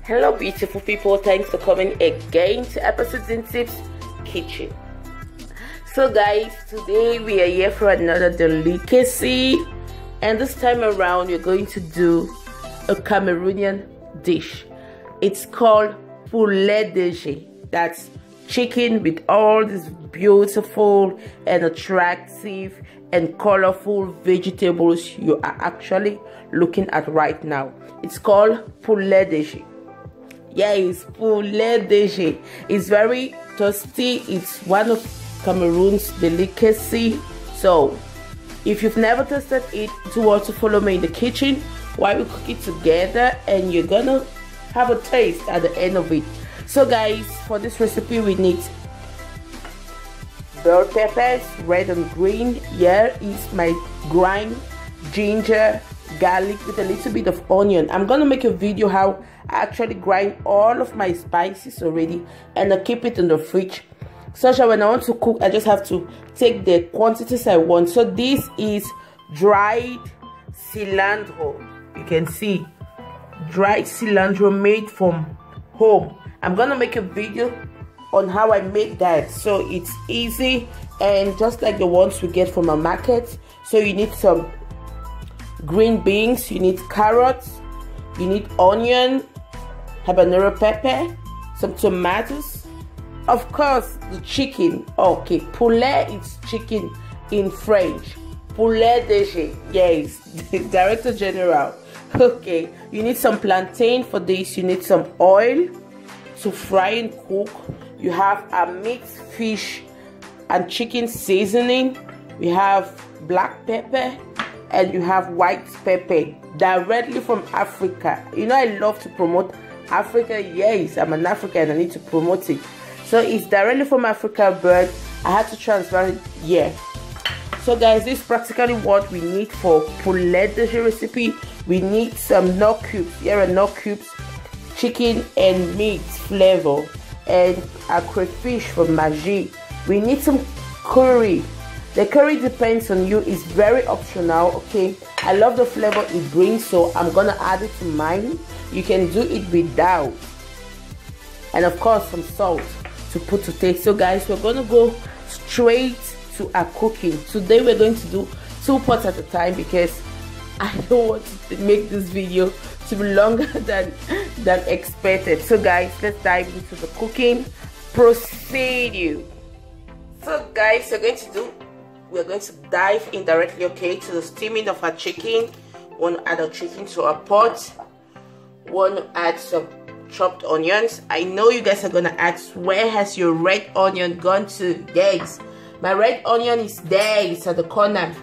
Hello beautiful people, thanks for coming again to Episodes in Tips Kitchen. So guys, today we are here for another delicacy, and this time around we're going to do a Cameroonian dish. It's called Poulet DG. That's chicken with all these beautiful and attractive and colorful vegetables you are actually looking at right now. It's called Poulet DG. Yes, Poulet DG. It's very tasty. It's one of Cameroon's delicacy. So if you've never tasted it, do want to follow me in the kitchen while we cook it together, and you're gonna have a taste at the end of it. So guys, for this recipe we need bell peppers, red and green. Here is my grind ginger, garlic with a little bit of onion. I'm gonna make a video how I actually grind all of my spices already, and I keep it in the fridge such that when I want to cook I just have to take the quantities I want. So this is dried cilantro. You can see dried cilantro made from home. I'm gonna make a video on how I make that, so it's easy and just like the ones we get from a market. So you need some green beans, you need carrots, you need onion, habanero pepper, some tomatoes, of course the chicken. Okay, poulet is chicken in French. Poulet DG, yes, Director General. Okay, you need some plantain for this. You need some oil to fry and cook. You have a mixed fish and chicken seasoning. We have black pepper, and you have white pepper directly from Africa. You know I love to promote Africa. Yes, I'm an African, I need to promote it. So it's directly from Africa, but I had to transfer it here. So guys, this is practically what we need for Poulet DG recipe. We need some nut cubes. Here are nut cubes, chicken and meat flavor, and a crayfish from Maggi. We need some curry. The curry depends on you, it's very optional. Okay, I love the flavor it brings, so I'm gonna add it to mine. You can do it without, and of course some salt to put to taste. So guys, we're gonna go straight to our cooking. Today we're going to do 2 pots at a time because I don't want to make this video to be longer than expected. So guys, let's dive into the cooking procedure. So guys, we're going to dive in directly, okay, to the steaming of our chicken. Want to add our chicken to our pot. Want to add some chopped onions. I know you guys are gonna ask, where has your red onion gone to? Yes, my red onion is there. It's at the corner.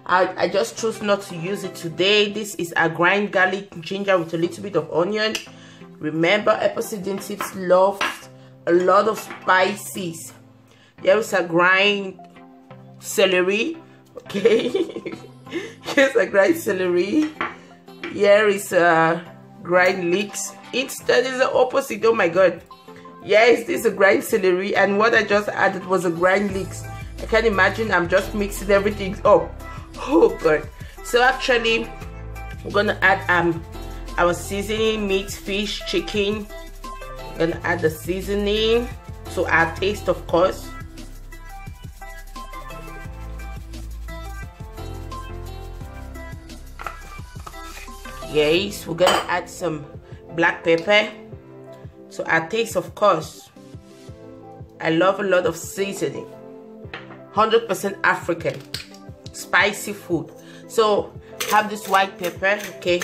I just chose not to use it today. This is a grind garlic ginger with a little bit of onion. Remember, Episodes in Tips loves a lot of spices. There is a grind celery, okay. Here's a grind celery. Here is a grind leeks. Instead is the opposite. Oh my god. Yes, this is a grind celery, and what I just added was a grind leeks. I can't imagine, I'm just mixing everything up. Oh god. So actually we're gonna add our seasoning, meat, fish, chicken. We're gonna add the seasoning to our taste, of course. Yes, we're gonna add some black pepper to our taste, of course. I love a lot of seasoning. 100% African spicy food. So have this white pepper, okay.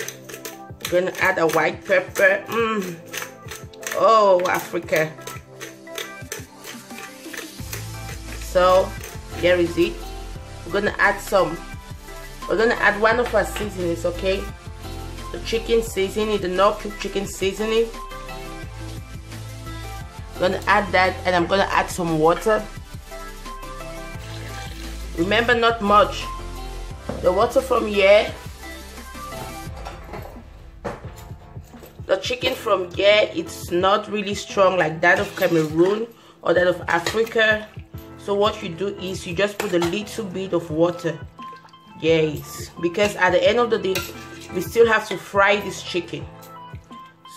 We're gonna add a white pepper. Oh, Africa. So here is it. We're gonna add one of our seasonings, okay. The chicken seasoning, the nut cube chicken seasoning. I'm gonna add that, and I'm gonna add some water. Remember, not much. The water from here, the chicken from here, it's not really strong like that of Cameroon or that of Africa. So what you do is you just put a little bit of water. Yes, because at the end of the day we still have to fry this chicken.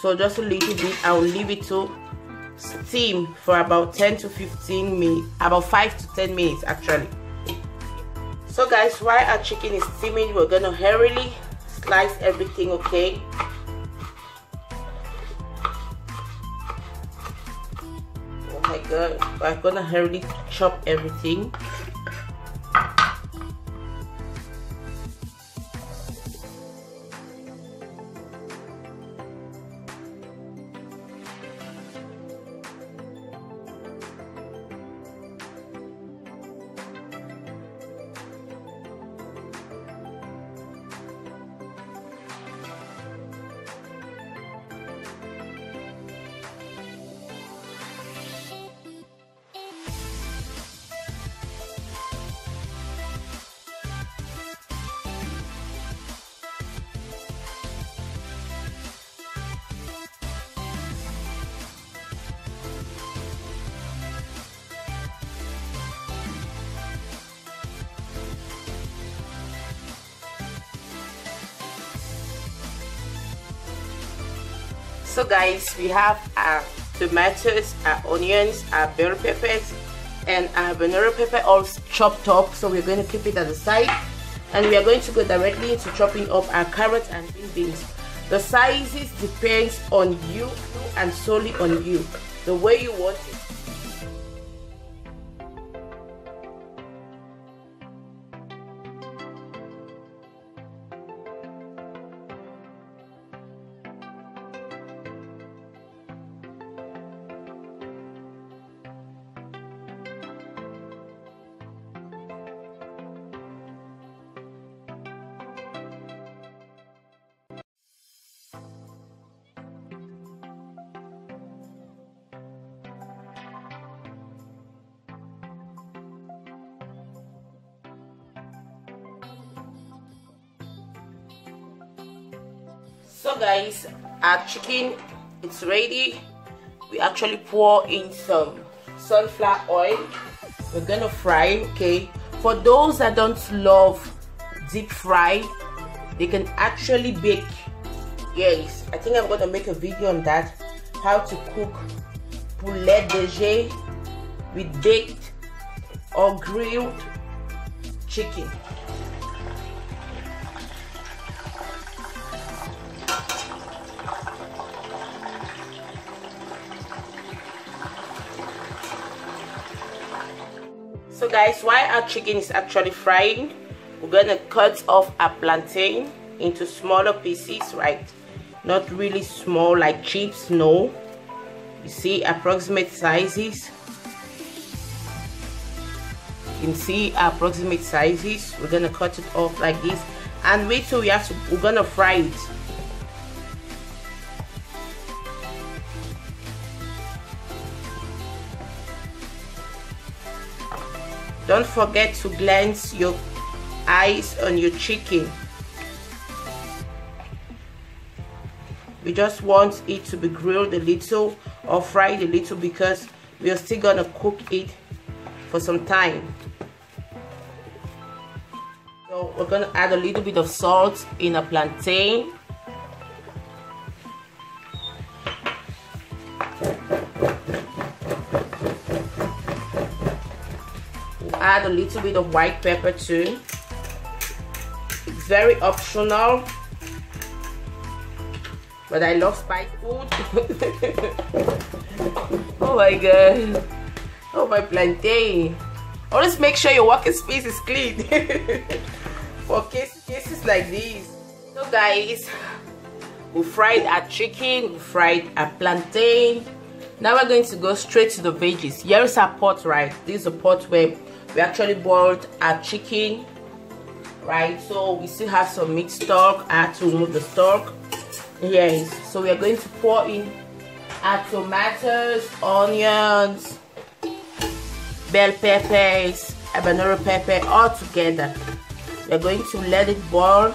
so just a little bit. I'll leave it to steam for about 10 to 15 minutes, about 5 to 10 minutes actually. So guys, while our chicken is steaming, we're gonna hurriedly slice everything, okay? Oh my god, we're gonna hurriedly chop everything. So guys, we have our tomatoes, our onions, our bell peppers, and our habanero pepper all chopped up. So we're going to keep it at the side, and we are going to go directly into chopping up our carrots and green beans. The sizes depends on you and solely on you, the way you want it. So guys, our chicken is ready. We actually pour in some sunflower oil. We're gonna fry, okay? For those that don't love deep fry, they can actually bake. Yes, I think I'm gonna make a video on that, how to cook Poulet DG with baked or grilled chicken. So guys, while our chicken is actually frying, we're gonna cut off our plantain into smaller pieces, right? Not really small like chips, no. You see, approximate sizes. You can see approximate sizes. We're gonna cut it off like this, and wait till we're gonna fry it. Don't forget to glance your eyes on your chicken. We just want it to be grilled a little or fried a little because we are still gonna cook it for some time. So we're gonna add a little bit of salt in a plantain. Add a little bit of white pepper too. It's very optional, but I love spicy food. Oh my god. Oh my plantain. Always make sure your working space is clean for cases like these. So guys, we fried our chicken, we fried our plantain. Now we're going to go straight to the veggies. Here is our pot, right? This is a pot where we actually boiled our chicken, right? So we still have some meat stock. I had to remove the stock. Yes, so we are going to pour in our tomatoes, onions, bell peppers, habanero pepper, all together. We're going to let it boil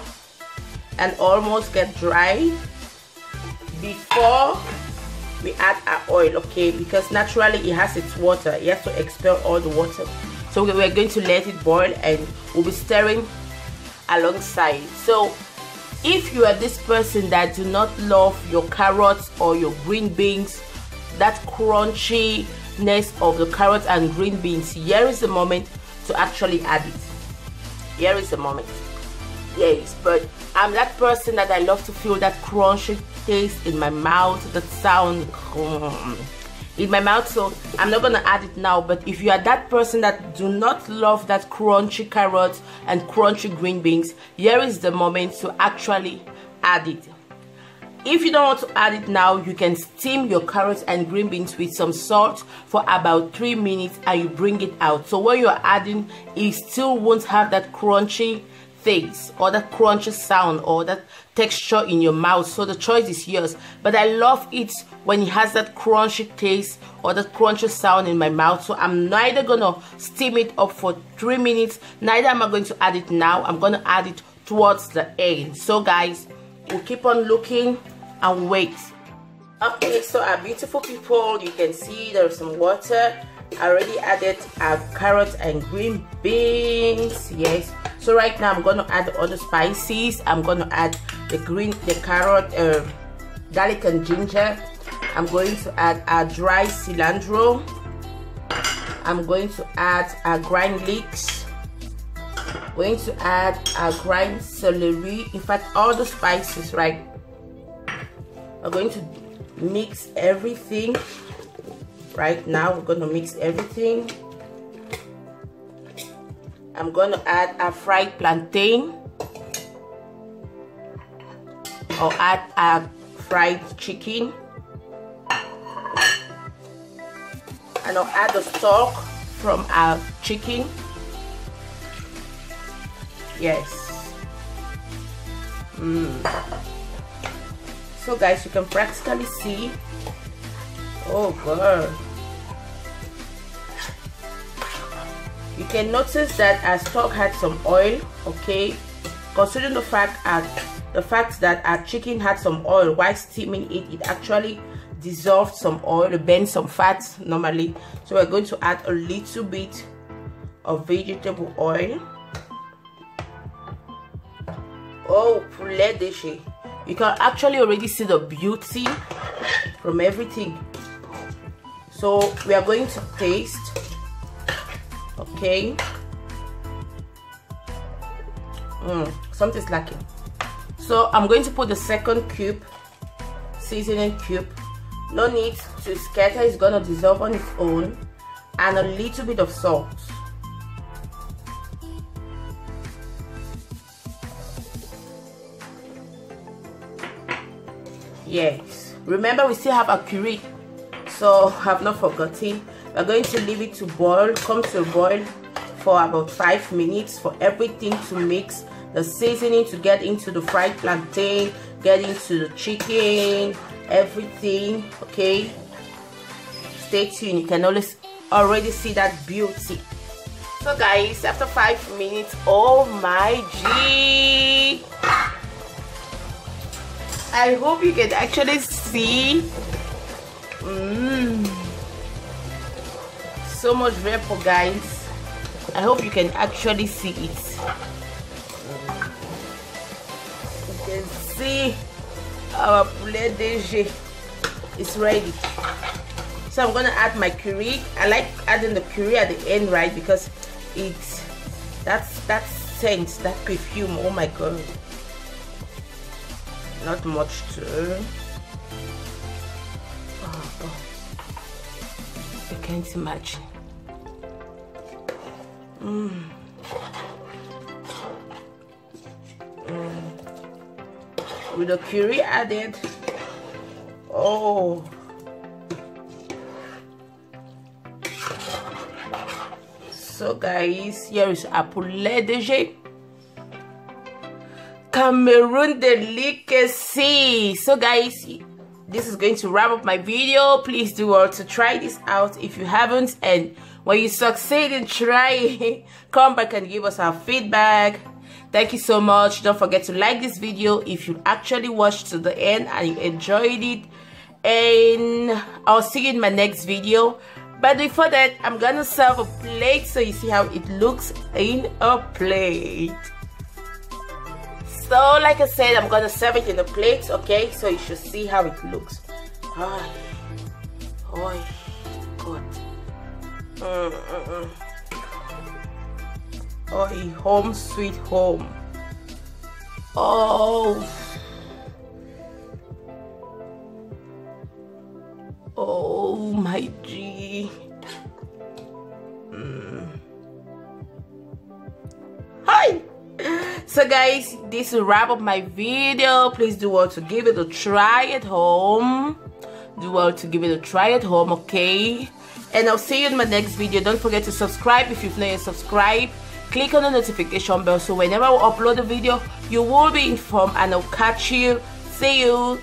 and almost get dry before we add our oil, okay? Because naturally it has its water. It has to expel all the water. So we're going to let it boil and we'll be stirring alongside. So If you are this person that do not love your carrots or your green beans, that crunchiness of the carrots and green beans, here is the moment to actually add it. Here is the moment. Yes, but I'm that person that I love to feel that crunchy taste in my mouth, that sound in my mouth, so I'm not gonna add it now. But if you are that person that do not love that crunchy carrots and crunchy green beans, here is the moment to actually add it. If you don't want to add it now, you can steam your carrots and green beans with some salt for about 3 minutes and you bring it out. So when you're adding, it still won't have that crunchy taste or that crunchy sound or that texture in your mouth. So the choice is yours, but I love it when it has that crunchy taste or that crunchy sound in my mouth. So I'm neither gonna steam it up for 3 minutes, neither am I going to add it now. I'm gonna add it towards the end. So guys, we'll keep on looking and wait. Okay, so our beautiful people, you can see there's some water. I already added our carrots and green beans. Yes, so right now I'm going to add the other spices. I'm going to add the carrot, garlic and ginger. I'm going to add our dry cilantro. I'm going to add our grind leeks. Going to add our grind celery. In fact, all the spices, right? We're going to mix everything. Right now we're going to mix everything. I'm going to add a fried plantain or add a fried chicken, and I'll add the stock from our chicken. Yes. So guys, you can practically see. Oh god, you can notice that our stock had some oil. Okay, considering the fact that our chicken had some oil while steaming it, it actually dissolved some oil, burned some fats normally. So we're going to add a little bit of vegetable oil. Oh, Poulet DG. You can actually already see the beauty from everything. So we are going to taste. Okay. Something's lacking. So I'm going to put the second cube, seasoning cube. No need to scatter, it's gonna dissolve on its own. And a little bit of salt. Yes, remember we still have a curry, so have not forgotten. We're going to leave it to boil, come to a boil for about 5 minutes for everything to mix, the seasoning to get into the fried plantain, get into the chicken, everything. Okay, stay tuned. You can already see that beauty. So guys, after 5 minutes, oh my G, I hope you can actually see. So much vapor, guys. I hope you can actually see it. You can see our Poulet DG is ready. So I'm gonna add my curry. I like adding the curry at the end, right? Because it's that scent, that perfume. Oh my god. Not much too. Oh god, I can't imagine. With the curry added. Oh, so guys, here is a Poulet DG Cameroon delicacy. So guys, this is going to wrap up my video. Please do also try this out if you haven't, and when you succeed in trying, come back and give us our feedback. Thank you so much. Don't forget to like this video if you actually watched to the end and you enjoyed it, and I'll see you in my next video. But before that, I'm gonna serve a plate so you see how it looks in a plate. So like I said, I'm gonna serve it in a plate, okay? So you should see how it looks. Oh, God. Oh, home sweet home. Oh my G. Hi. So guys, this will wrap up my video. Please do well to give it a try at home. Okay? And I'll see you in my next video. Don't forget to subscribe if you've not yet subscribed. Click on the notification bell so whenever I upload a video, you will be informed, and I'll catch you. See you.